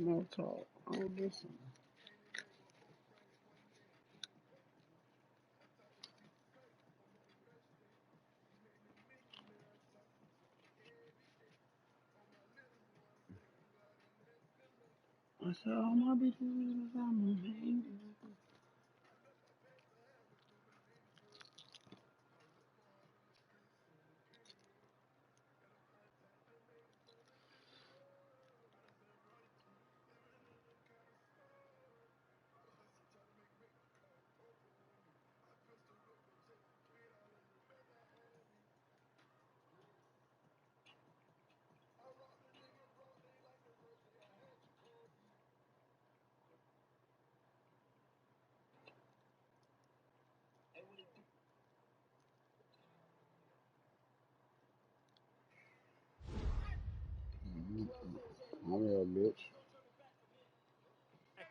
No talk. Oh, listen. I said, all my bitches is on me, man. I'm a bitch.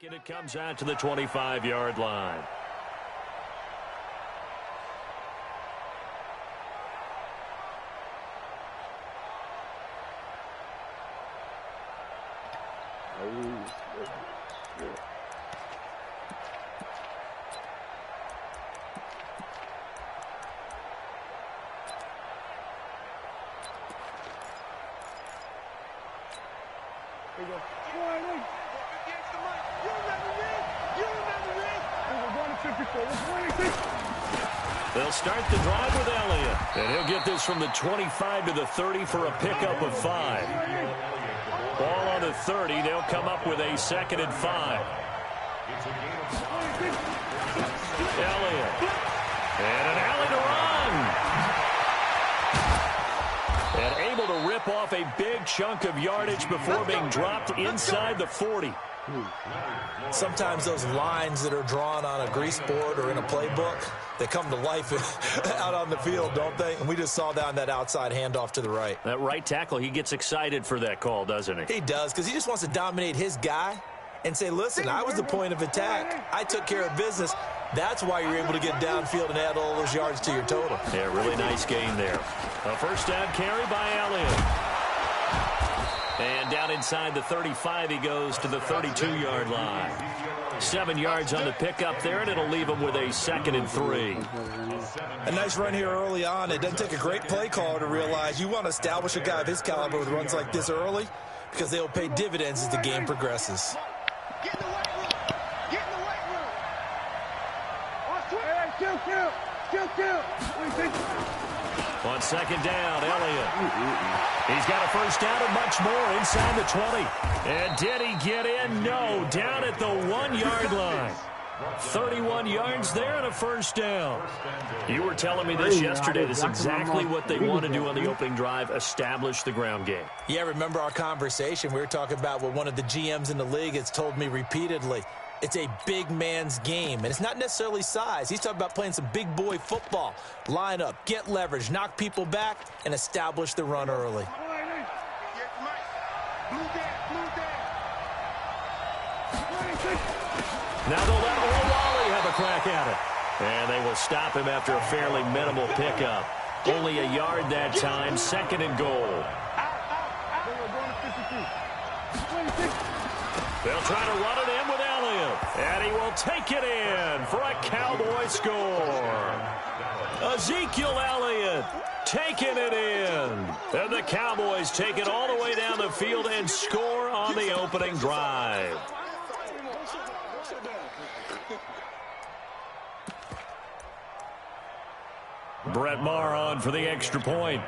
And it comes out to the 25-yard line. They'll start the drive with Elliott, and he'll get this from the 25 to the 30 for a pickup of 5. Ball on the 30. They'll come up with a 2nd and 5. Elliott. And an alley to run. And able to rip off a big chunk of yardage before being dropped inside the 40. Sometimes those lines that are drawn on a grease board or in a playbook, they come to life out on the field, don't they? And we just saw that on that outside handoff to the right. That right tackle, he gets excited for that call, doesn't he? He does, because he just wants to dominate his guy and say, listen, I was the point of attack. I took care of business. That's why you're able to get downfield and add all those yards to your total. Yeah, really nice game there. A first down carry by Elliott. And down inside the 35, he goes to the 32-yard line. 7 yards on the pickup there, and it'll leave him with a 2nd and 3. A nice run here early on. It doesn't take a great play caller to realize you want to establish a guy of his caliber with runs like this early, because they will pay dividends as the game progresses. Get in the weight room. Get in the weight room. On 2nd down, Elliott. He's got a first down and much more inside the 20. And did he get in? No, down at the 1-yard line. 31 yards there and a first down. You were telling me this yesterday. This is exactly what they want to do on the opening drive, establish the ground game. Yeah, remember our conversation? We were talking about what one of the GMs in the league has told me repeatedly. It's a big man's game, and it's not necessarily size. He's talking about playing some big boy football. Line up, get leverage, knock people back, and establish the run early. Now they'll let Olawale have a crack at it. And they will stop him after a fairly minimal pickup. Only a yard that time, 2nd and goal. They'll try to run it in with Elliott. And he will take it in for a Cowboy score. Ezekiel Elliott taking it in. And the Cowboys take it all the way down the field and score on the opening drive. Brett Maher on for the extra point.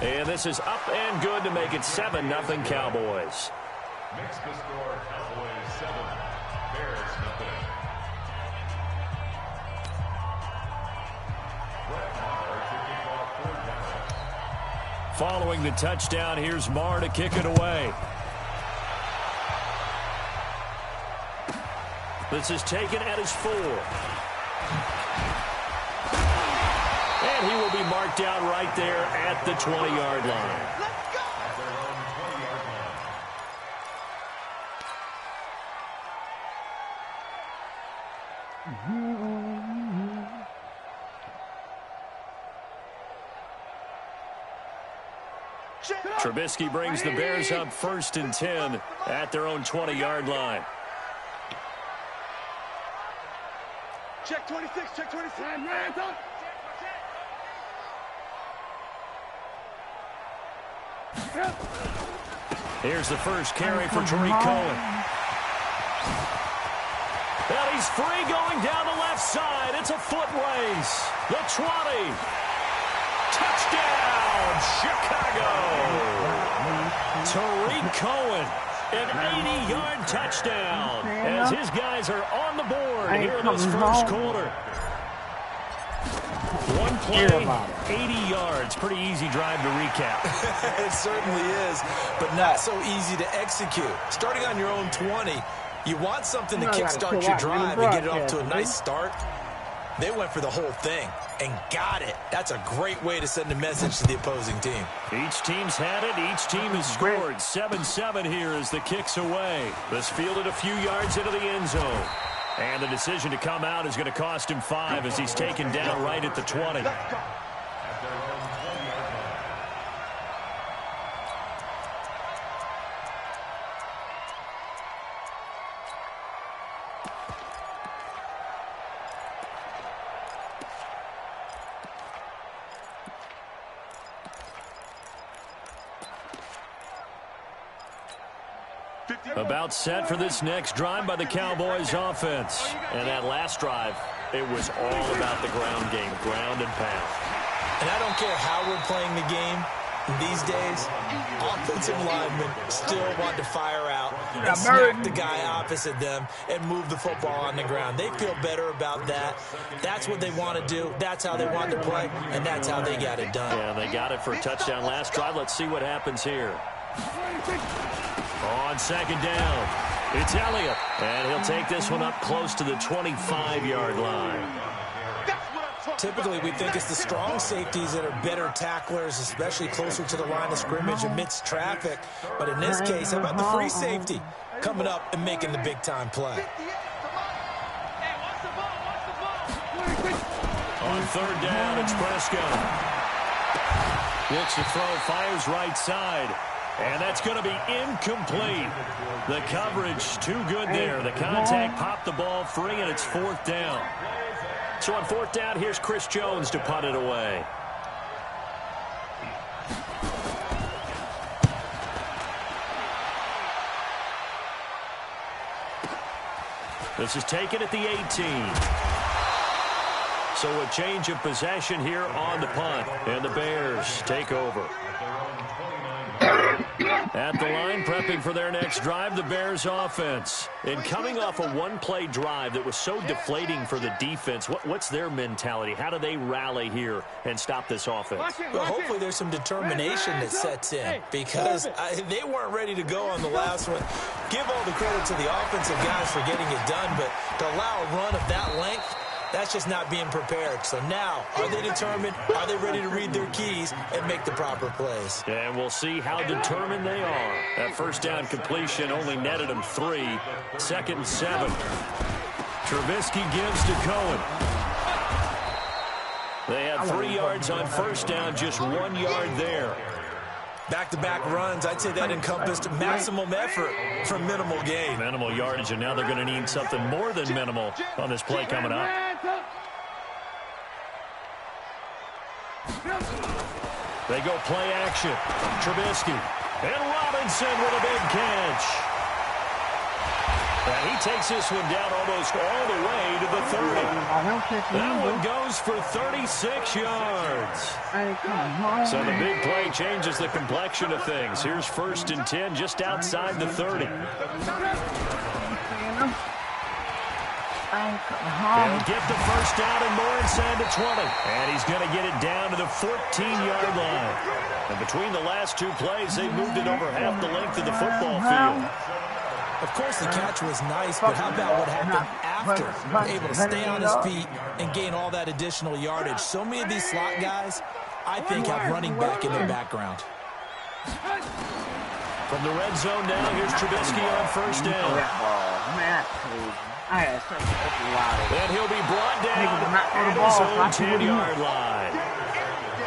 And this is up and good to make it 7-0 Cowboys. Makes the score Cowboys 7, Bears 0. Brett Maher to kick off 4th down. Following the touchdown, here's Maher to kick it away. This is taken at his 4. And he will be marked out right there at the 20-yard line. Let's go. At their own 20-yard line. Trubisky brings the Bears up 1st and 10 at their own 20-yard line. Check 26, check 26. Here's the first carry for Tariq Cohen. And he's free going down the left side. It's a foot race. The 20. Touchdown, Chicago. Tariq Cohen, an 80-yard touchdown as his guys are on the board here in this first quarter. One play, 80 yards. Pretty easy drive to recap. It certainly is, but not so easy to execute. Starting on your own 20, you want something to kickstart your drive and get it off to a nice start. They went for the whole thing and got it. That's a great way to send a message to the opposing team. Each team's had it. Each team has scored. 7-7 here as the kick's away. This fielded a few yards into the end zone. And the decision to come out is going to cost him 5 as he's taken down right at the 20. About set for this next drive by the Cowboys offense. And that last drive, it was all about the ground game, ground and pound. And I don't care how we're playing the game these days, offensive linemen still want to fire out and smack the guy opposite them and move the football on the ground. They feel better about that. That's what they want to do. That's how they want to play, and that's how they got it done. Yeah, they got it for a touchdown last drive. Let's see what happens here. On second down, it's Elliott, and he'll take this one up close to the 25-yard line. Typically, we think it's the strong safeties that are better tacklers, especially closer to the line of scrimmage amidst traffic. But in this case, how about the free safety coming up and making the big-time play? On third down, it's Prescott. Looks to throw, fires right side. And that's going to be incomplete. The coverage too good there. The contact popped the ball free, and it's 4th down. So on 4th down, here's Chris Jones to punt it away. This is taken at the 18. So a change of possession here on the punt, and the Bears take over. At the line, prepping for their next drive, the Bears offense. And coming off a one-play drive that was so deflating for the defense, what's their mentality? How do they rally here and stop this offense? Well, hopefully there's some determination that sets in because they weren't ready to go on the last one. Give all the credit to the offensive guys for getting it done, but to allow a run of that length, that's just not being prepared. So now, are they determined? Are they ready to read their keys and make the proper plays? And we'll see how determined they are. That first down completion only netted them 3. 2nd and 7. Trubisky gives to Cohen. They had 3 yards on first down, just 1 yard there. Back-to-back runs, I'd say that encompassed maximum effort for minimal gain. Minimal yardage, and now they're going to need something more than minimal on this play coming up. They go play action. Trubisky. And Robinson with a big catch. And he takes this one down almost all the way to the 30. That one goes for 36 yards. So the big play changes the complexion of things. Here's 1st and 10 just outside the 30. He'll get the first down and more inside the 20. And he's going to get it down to the 14-yard line. And between the last 2 plays, they moved it over half the length of the football field. Of course, the catch was nice, but how about what happened after? Able to stay on his feet and gain all that additional yardage. So many of these slot guys, I think, have running back in their background. From the red zone now, here's Trubisky on first down. And he'll be brought down at his own 10-yard line.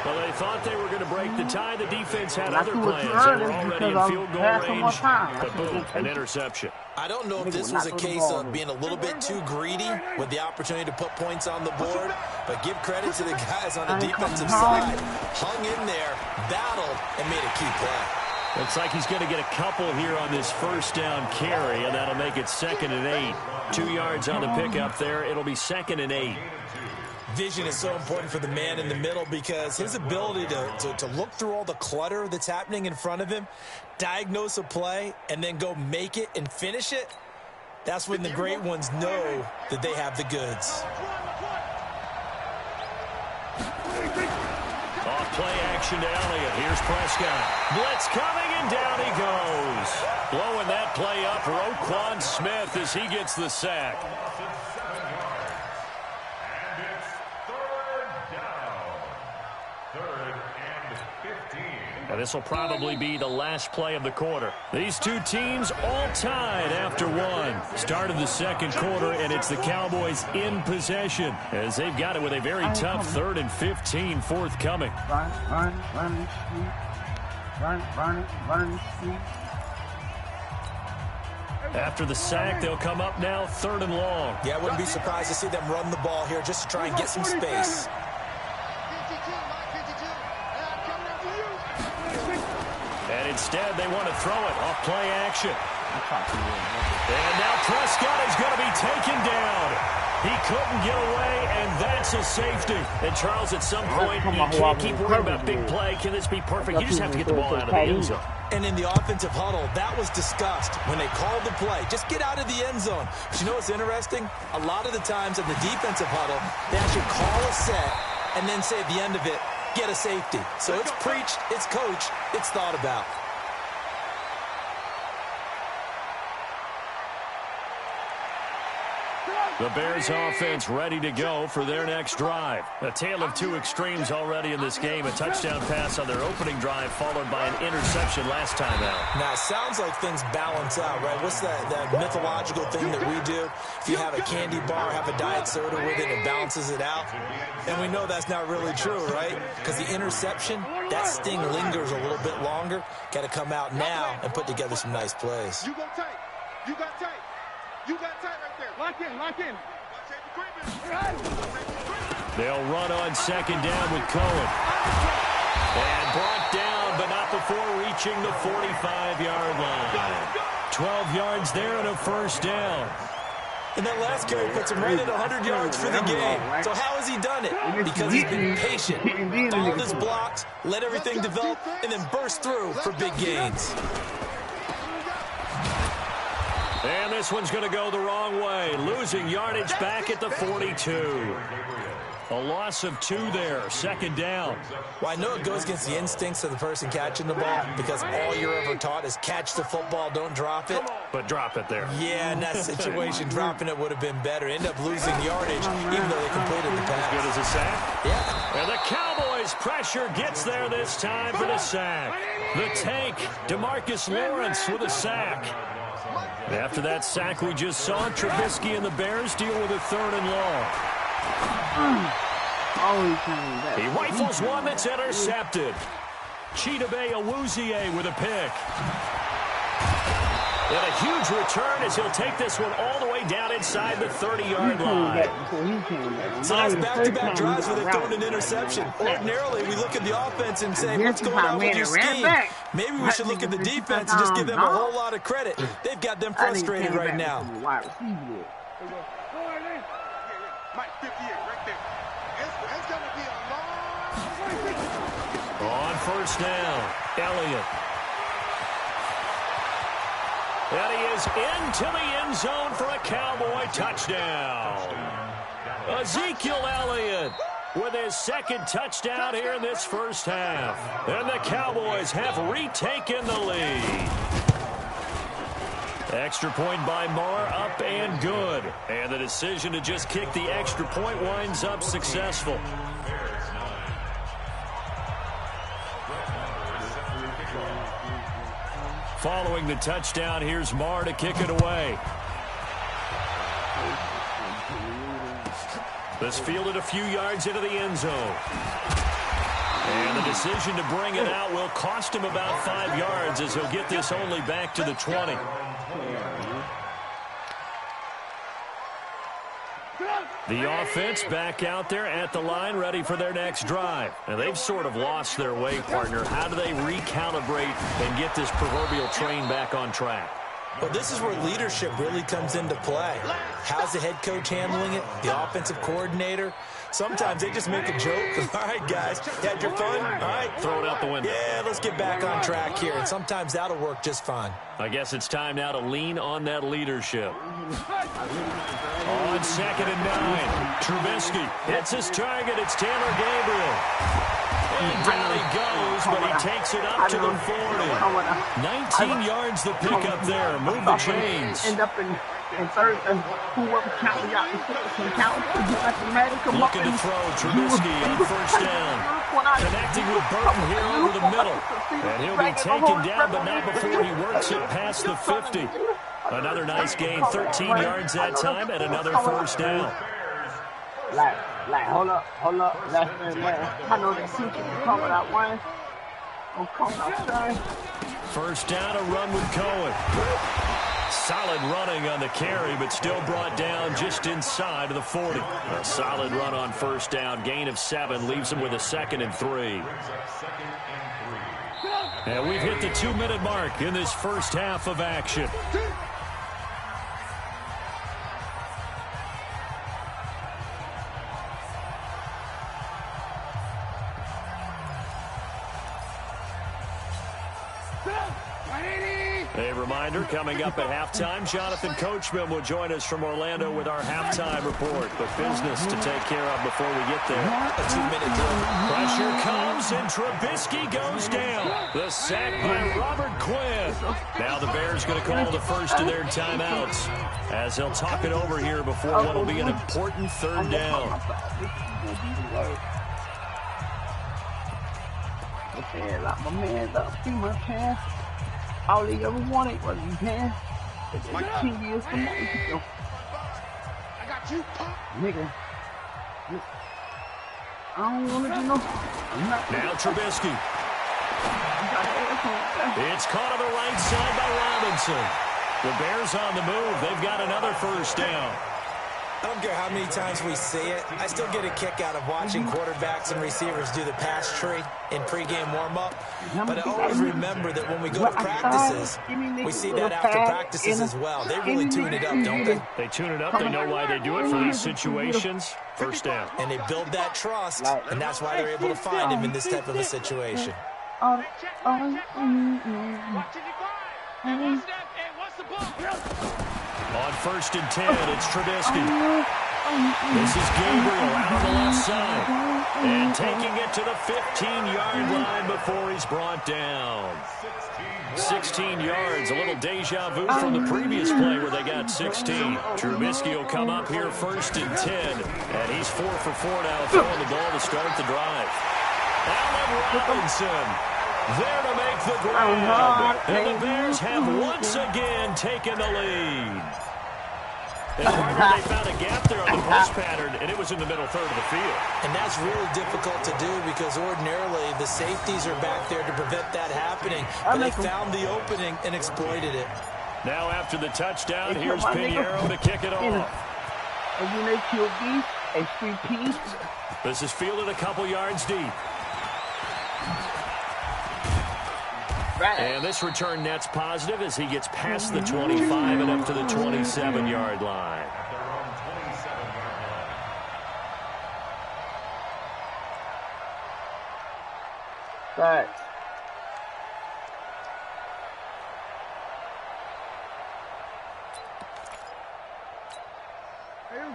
Well, they thought they were going to break the tie. The defense had Like other you what you plans. heard They were is already because in field goal I'm passing more range. time. But boom, an interception. I don't know if this was a case of being a little bit too greedy with the opportunity to put points on the board, but give credit to the guys on the defensive side. Hung in there, battled, and made a key play. Looks like he's going to get a couple here on this first down carry, and that'll make it 2nd and 8. 2 yards on the pickup there. It'll be 2nd and 8. Vision is so important for the man in the middle because his ability to look through all the clutter that's happening in front of him, diagnose a play, and then go make it and finish it, that's when the great ones know that they have the goods. Off play action to Elliott. Here's Prescott. Blitz coming, and down he goes. Blowing that play up, Roquan Smith as he gets the sack. And this will probably be the last play of the quarter. These two teams all tied after one. Start of the second quarter, and it's the Cowboys in possession as they've got it with a very tough 3rd and 15 forthcoming. After the sack, they'll come up now 3rd and long. Yeah, I wouldn't be surprised to see them run the ball here just to try and get some space. And instead, they want to throw it off play action. And now Prescott is going to be taken down. He couldn't get away, and that's a safety. And, Charles, at some point, you can't keep worrying about big play. Can this be perfect? You just have to get the ball out of the end zone. And in the offensive huddle, that was discussed when they called the play. Just get out of the end zone. But you know what's interesting? A lot of the times in the defensive huddle, they actually call a set and then say at the end of it, get a safety. So it's preached, it's coached, it's thought about. The Bears offense ready to go for their next drive. A tale of two extremes already in this game. A touchdown pass on their opening drive followed by an interception last time out. Now, it sounds like things balance out, right? What's that mythological thing that we do? If you have a candy bar, have a diet soda with it, it balances it out. And we know that's not really true, right? Because the interception, that sting lingers a little bit longer. Got to come out now and put together some nice plays. You go tight. You got tight. You got tight right there. Lock in, lock in. They'll run on second down with Cohen. And brought down, but not before reaching the 45-yard line. 12 yards there and a first down. And that last carry puts him right at 100 yards for the game. So how has he done it? Because he's been patient, followed his blocks, let everything develop, and then burst through for big gains. And this one's going to go the wrong way. Losing yardage back at the 42. A loss of 2 there. Second down. Well, I know it goes against the instincts of the person catching the ball because all you're ever taught is catch the football, don't drop it. But drop it there. Yeah, in that situation, dropping it would have been better. End up losing yardage even though they completed the pass. As good as a sack? Yeah. And the Cowboys' pressure gets there this time for the sack. The tank, DeMarcus Lawrence with a sack. After that sack we just saw, Trubisky and the Bears deal with a 3rd and long. He rifles one that's intercepted. Chidobe Awuzie with a pick. And a huge return as he'll take this one all the way down inside the 30-yard line. So that's back-to-back drives where they've thrown an interception. Ordinarily, we look at the offense and say, what's going on with your scheme? Maybe we should look at the defense and just give them a whole lot of credit. They've got them frustrated right now. On first down, Elliott. And he is into the end zone for a Cowboy touchdown. Ezekiel Elliott with his second touchdown here in this first half. And the Cowboys have retaken the lead. Extra point by Marr, up and good. And the decision to just kick the extra point winds up successful. Following the touchdown, here's Marr to kick it away. This fielded a few yards into the end zone. And the decision to bring it out will cost him about 5 yards as he'll get this only back to the 20. The offense back out there at the line, ready for their next drive. And they've sort of lost their way, partner. How do they recalibrate and get this proverbial train back on track? Well, this is where leadership really comes into play. How's the head coach handling it? The offensive coordinator? Sometimes they just make a joke. All right, guys, you had your fun? All right. Throw it out the window. Yeah, let's get back on track here. And sometimes that'll work just fine. I guess it's time now to lean on that leadership. On 2nd and 9, Trubisky hits his target. It's Taylor Gabriel. And down he goes, but he takes it up to the 40. 19 yards the pickup there. Move the chains. End up in third, and whoever counted out the six and count. Looking to throw Trubisky on first down. Connecting with Burton here over the middle. And he'll be taken down, but not before he works it past the 50. Another nice gain, 13 yards that time, and another first down. Hold up. I know that teacher can cover that one. I'm coming outside. First down, a run with Cohen. Solid running on the carry, but still brought down just inside of the 40. A solid run on first down, gain of 7, leaves him with a 2nd and 3. And we've hit the 2-minute mark in this first half of action. A reminder, coming up at halftime, Jonathan Coachman will join us from Orlando with our halftime report. But business to take care of before we get there. A 2-minute drill. Pressure comes, and Trubisky goes down. The sack by Robert Quinn. Now the Bears going to call the first of their timeouts as they'll talk it over here before what will be an important third down. Okay, like my man's up, see my chance. All he ever wanted was his hand. It's like 10 years from now. I got you, pop. Nigga. I don't want to do no. Now Trubisky. It's caught on the right side by Robinson. The Bears on the move. They've got another first down. I don't care how many times we see it. I still get a kick out of watching quarterbacks and receivers do the pass tree in pregame warm-up. But I always remember that when we go to practices, we see that after practices as well. They really tune it up, don't they? They tune it up. They know why they do it for these situations. First down. And they build that trust, and that's why they're able to find him in this type of a situation. On 1st and 10, it's Trubisky. This is Gabriel out on the left side. And taking it to the 15-yard line before he's brought down. 16 yards, a little deja vu from the previous play where they got 16. Trubisky will come up here 1st and 10. And he's 4 for 4 now, throwing the ball to start the drive. Allen Robinson there to make the grab. And the Bears have once again taken the lead. And Harder, they found a gap there on the post pattern, and it was in the middle third of the field. And that's really difficult to do because ordinarily the safeties are back there to prevent that happening. But they found the opening and exploited it. Now after the touchdown, here's Pinheiro to kick it off. This is fielded a couple yards deep. And this return net's positive as he gets past the 25 and up to the 27-yard line. Right.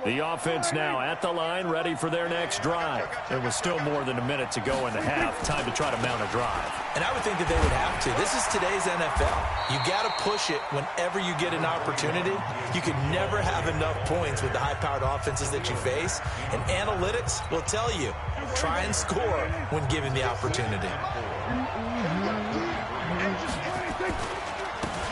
The offense now at the line, ready for their next drive. There was still more than a minute to go in the half. Time to try to mount a drive. And I would think that they would have to. This is today's NFL. You got to push it whenever you get an opportunity. You can never have enough points with the high-powered offenses that you face. And analytics will tell you, try and score when given the opportunity.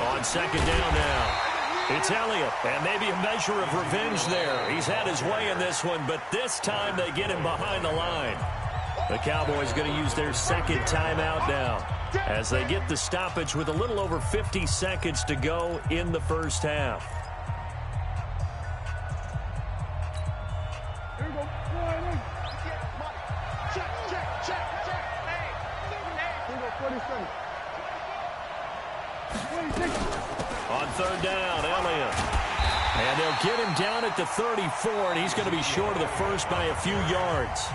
On 2nd down now. It's Elliott, and maybe a measure of revenge there. He's had his way in this one, but this time they get him behind the line. The Cowboys going to use their second timeout now as they get the stoppage with a little over 50 seconds to go in the first half. Here we go. Check. Here we go, 47. 26. On third down, Elliott. And they'll get him down at the 34, and he's going to be short of the first by a few yards.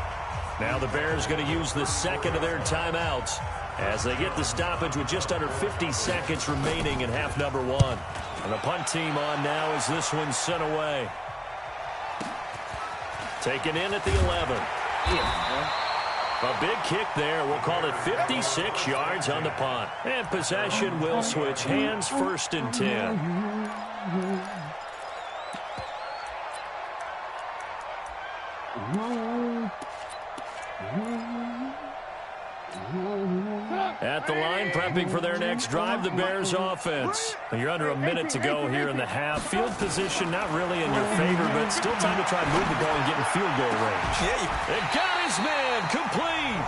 Now the Bears going to use the second of their timeouts as they get the stoppage with just under 50 seconds remaining in half number one. And the punt team on now as this one's sent away. Taken in at the 11. A big kick there. We'll call it 56 yards on the punt. And possession will switch hands, first and 10. At the line, prepping for their next drive, the Bears offense. You're under a minute to go here in the half. Field position not really in your favor, but still time to try to move the ball and get in field goal range. It got his man complete.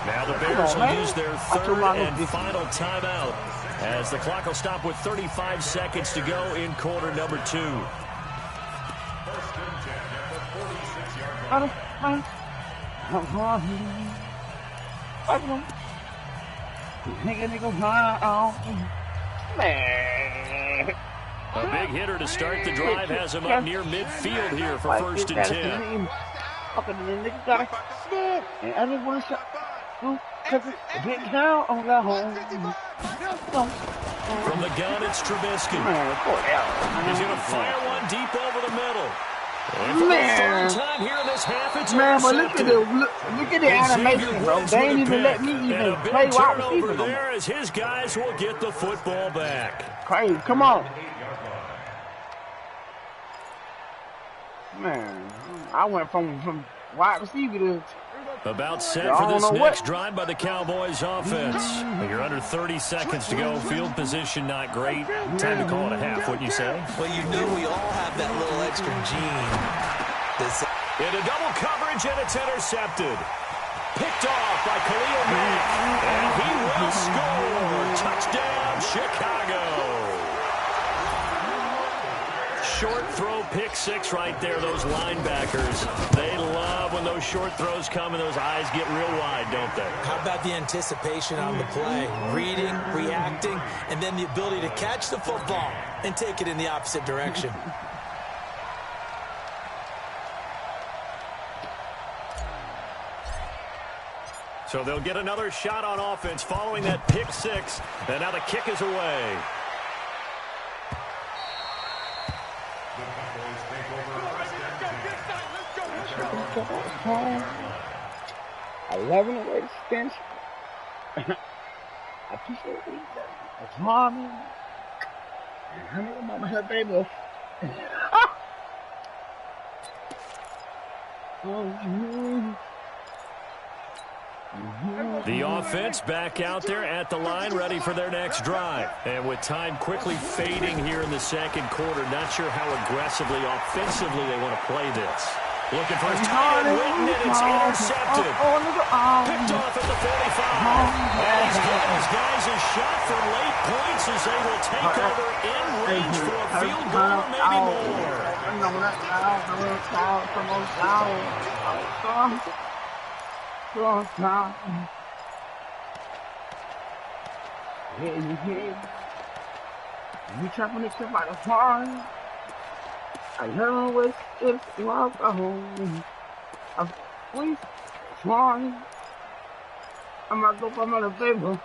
Now the Bears will use their third and final timeout as the clock will stop with 35 seconds to go in quarter number 2. A big hitter to start the drive has him up near midfield here for first and 10. From the gun, it's Trubisky. He's going to fire one deep over the middle. And for the third time here in this half, it's but look at the animation, bro. They ain't even let me even play wide receiver. There as his guys will get the football back. Crazy, come on. Man, I went from wide receiver to... About set for this next drive by the Cowboys offense. You're under 30 seconds to go. Field position not great. Time to call it a half, wouldn't you say? Well, you know we all have that little extra gene. Into double coverage, and it's intercepted. Picked off by Khalil Mack. And he will score. Touchdown, Chicago. Short throw, pick six right there, those linebackers. They love when those short throws come and those eyes get real wide, don't they? How about the anticipation on the play? Reading, reacting, and then the ability to catch the football and take it in the opposite direction. So they'll get another shot on offense following that pick six. And now the kick is away. 11 away to stench. I appreciate it. That's mommy. I know mama her baby. The offense back out there at the line, ready for their next drive. And with time quickly fading here in the second quarter, not sure how aggressively, offensively they want to play this. Looking for his tight end, Witten, and it's intercepted. Picked off at the 45. And he's giving his guys a shot for late points as they will take over in range for a field goal or maybe more. You trapping this shit like a farm? I learn with it walk home. I'm sweet, flying. I'm gonna go for my table.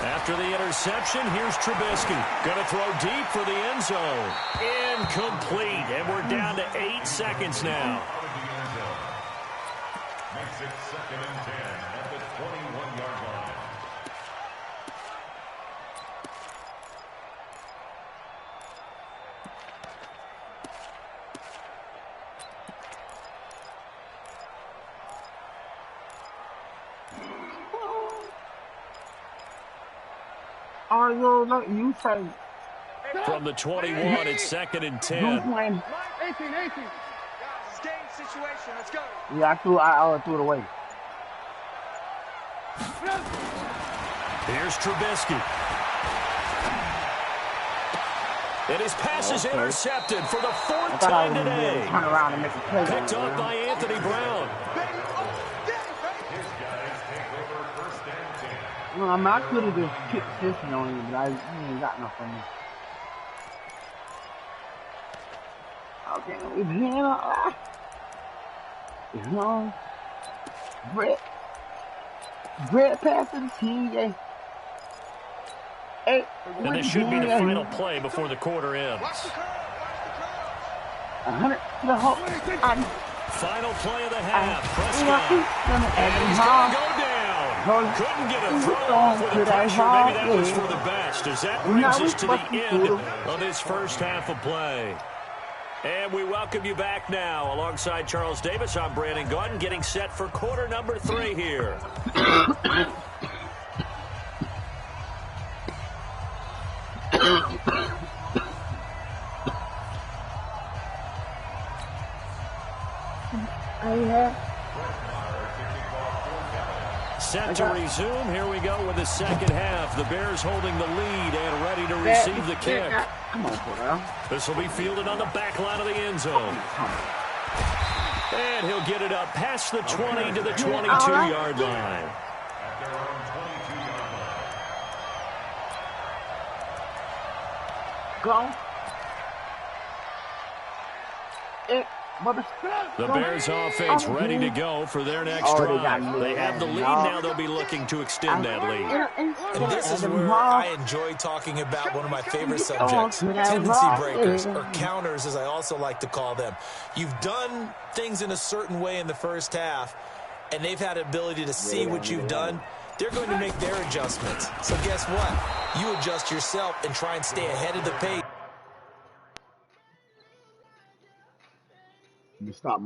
After the interception, here's Trubisky. Going to throw deep for the end zone. Incomplete, and we're down to 8 seconds now. Makes it 2nd and 10 at the 21-yard line. Oh, you say. From the 21, it's 2nd and 10. 18. Game situation. Let's go. Yeah, I threw it away. Here's Trubisky. And his pass is intercepted for the 4th time today. Turn around and make a play. Picked off by Anthony Brown. Well, I mean, I could have just kicked this on you, but you ain't got nothing. Okay, it's here. It's long. Brett passing TJ. Hey, and this should be the final play before the quarter ends. 100 to the hole. Final play of the half. Prescott. He's going to go down. Couldn't get a throw off with the pressure. Maybe that was for the best, as that brings us to the end of this first half of play. And we welcome you back now. Alongside Charles Davis, I'm Brandon Gordon, getting set for quarter number 3 here. Set to resume. Here we go with the second half. The Bears holding the lead and ready to receive the kick. Come on, Porter. This will be fielded on the back line of the end zone. And he'll get it up past the 20 to the 22-yard line. Go. The Bears offense ready to go for their next drive. They have the lead now. They'll be looking to extend that lead. And this is where I enjoy talking about one of my favorite subjects, tendency breakers, or counters, as I also like to call them. You've done things in a certain way in the first half, and they've had the ability to see what you've done. They're going to make their adjustments. So guess what? You adjust yourself and try and stay ahead of the pace. You stop.